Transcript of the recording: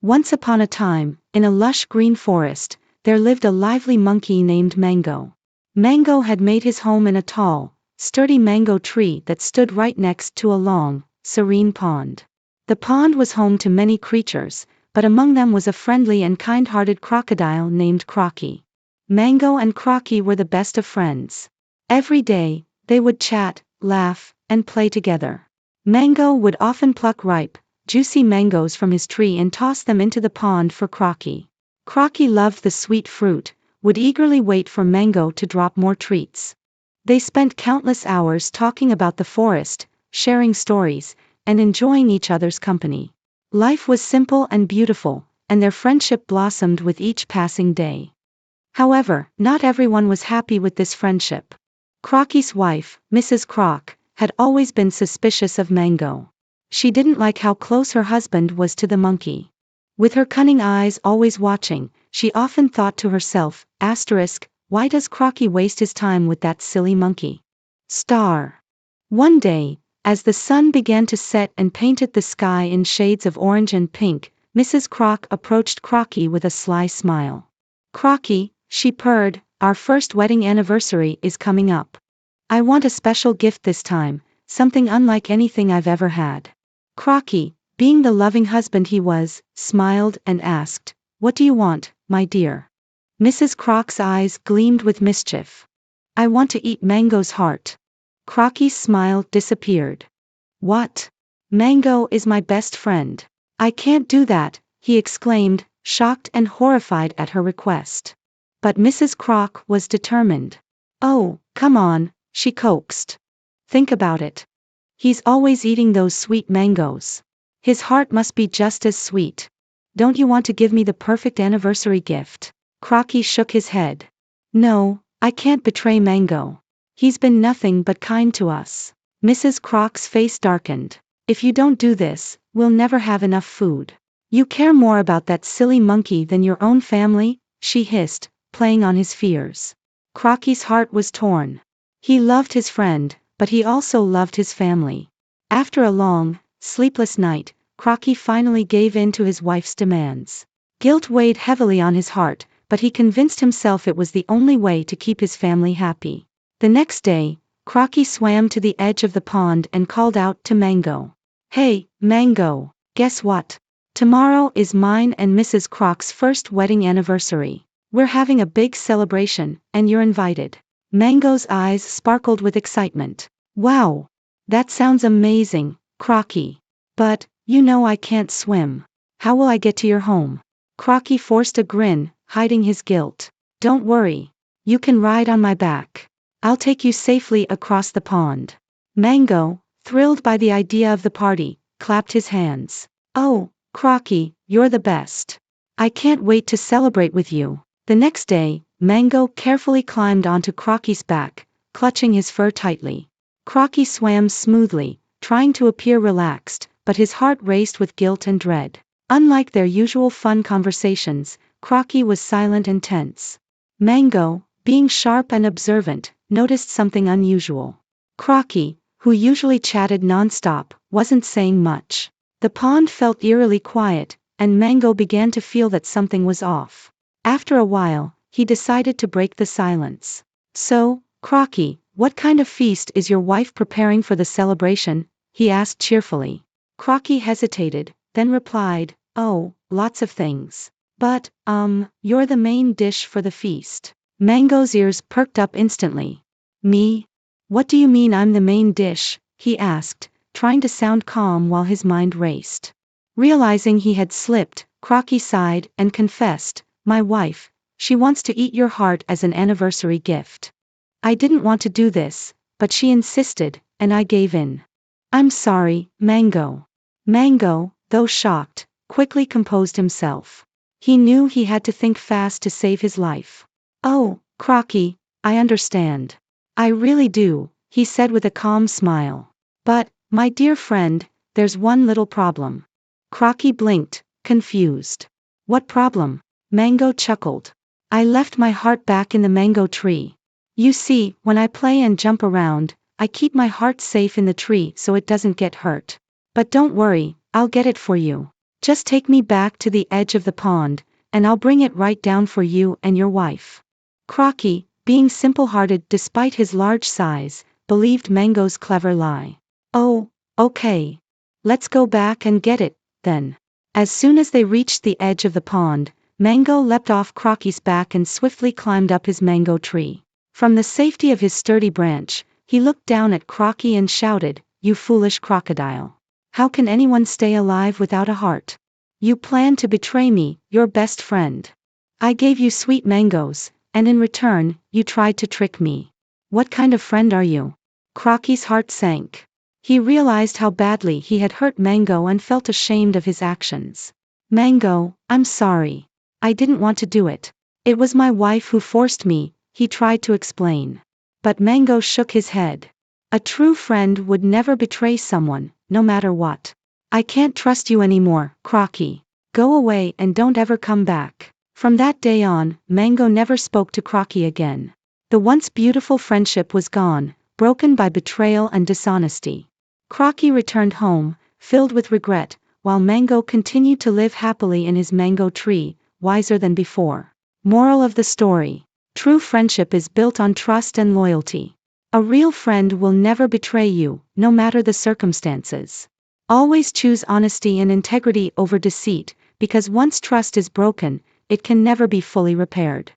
Once upon a time, in a lush green forest, there lived a lively monkey named Mango. Mango had made his home in a tall, sturdy mango tree that stood right next to a long, serene pond. The pond was home to many creatures, but among them was a friendly and kind-hearted crocodile named Crocky. Mango and Crocky were the best of friends. Every day, they would chat, laugh, and play together. Mango would often pluck ripe, juicy mangoes from his tree and toss them into the pond for Crocky. Crocky loved the sweet fruit, would eagerly wait for Mango to drop more treats. They spent countless hours talking about the forest, sharing stories, and enjoying each other's company. Life was simple and beautiful, and their friendship blossomed with each passing day. However, not everyone was happy with this friendship. Crocky's wife, Mrs. Croc, had always been suspicious of Mango. She didn't like how close her husband was to the monkey. With her cunning eyes always watching, she often thought to herself, why does Crocky waste his time with that silly monkey? One day, as the sun began to set and painted the sky in shades of orange and pink, Mrs. Croc approached Crocky with a sly smile. "Crocky," she purred, "our first wedding anniversary is coming up. I want a special gift this time, something unlike anything I've ever had." Crocky, being the loving husband he was, smiled and asked, "What do you want, my dear?" Mrs. Croc's eyes gleamed with mischief. "I want to eat Mango's heart." Crocky's smile disappeared. "What? Mango is my best friend. I can't do that," he exclaimed, shocked and horrified at her request. But Mrs. Croc was determined. "Oh, come on," she coaxed. "Think about it. He's always eating those sweet mangoes. His heart must be just as sweet. Don't you want to give me the perfect anniversary gift?" Crocky shook his head. "No, I can't betray Mango. He's been nothing but kind to us." Mrs. Croc's face darkened. "If you don't do this, we'll never have enough food. You care more about that silly monkey than your own family?" she hissed, playing on his fears. Crocky's heart was torn. He loved his friend, but he also loved his family. After a long, sleepless night, Crocky finally gave in to his wife's demands. Guilt weighed heavily on his heart, but he convinced himself it was the only way to keep his family happy. The next day, Crocky swam to the edge of the pond and called out to Mango. "Hey, Mango, guess what? Tomorrow is mine and Mrs. Croc's first wedding anniversary. We're having a big celebration, and you're invited." Mango's eyes sparkled with excitement. "Wow! That sounds amazing, Crocky. But, you know I can't swim. How will I get to your home?" Crocky forced a grin, hiding his guilt. "Don't worry. You can ride on my back. I'll take you safely across the pond." Mango, thrilled by the idea of the party, clapped his hands. "Oh, Crocky, you're the best. I can't wait to celebrate with you." The next day, Mango carefully climbed onto Crocky's back, clutching his fur tightly. Crocky swam smoothly, trying to appear relaxed, but his heart raced with guilt and dread. Unlike their usual fun conversations, Crocky was silent and tense. Mango, being sharp and observant, noticed something unusual. Crocky, who usually chatted nonstop, wasn't saying much. The pond felt eerily quiet, and Mango began to feel that something was off. After a while, he decided to break the silence. "So, Crocky, what kind of feast is your wife preparing for the celebration?" he asked cheerfully. Crocky hesitated, then replied, "Oh, lots of things. But, you're the main dish for the feast." Mango's ears perked up instantly. "Me? What do you mean I'm the main dish?" he asked, trying to sound calm while his mind raced. Realizing he had slipped, Crocky sighed and confessed, "My wife, she wants to eat your heart as an anniversary gift. I didn't want to do this, but she insisted, and I gave in." "I'm sorry, Mango." Mango, though shocked, quickly composed himself. He knew he had to think fast to save his life. "Oh, Crocky, I understand. I really do," he said with a calm smile. "But, my dear friend, there's one little problem." Crocky blinked, confused. "What problem?" Mango chuckled. "I left my heart back in the mango tree. You see, when I play and jump around, I keep my heart safe in the tree so it doesn't get hurt. But don't worry, I'll get it for you." Just take me back to the edge of the pond, and I'll bring it right down for you and your wife. Crocky, being simple-hearted despite his large size, believed Mango's clever lie. Oh, okay. Let's go back and get it, then. As soon as they reached the edge of the pond, Mango leapt off Crocky's back and swiftly climbed up his mango tree. From the safety of his sturdy branch, he looked down at Crocky and shouted, "You foolish crocodile. How can anyone stay alive without a heart? You plan to betray me, your best friend. I gave you sweet mangoes, and in return, you tried to trick me. What kind of friend are you?" Crocky's heart sank. He realized how badly he had hurt Mango and felt ashamed of his actions. "Mango, I'm sorry. I didn't want to do it. It was my wife who forced me," he tried to explain. But Mango shook his head. "A true friend would never betray someone, no matter what. I can't trust you anymore, Crocky. Go away and don't ever come back." From that day on, Mango never spoke to Crocky again. The once beautiful friendship was gone, broken by betrayal and dishonesty. Crocky returned home, filled with regret, while Mango continued to live happily in his mango tree, wiser than before. Moral of the story: true friendship is built on trust and loyalty. A real friend will never betray you, no matter the circumstances. Always choose honesty and integrity over deceit, because once trust is broken, it can never be fully repaired.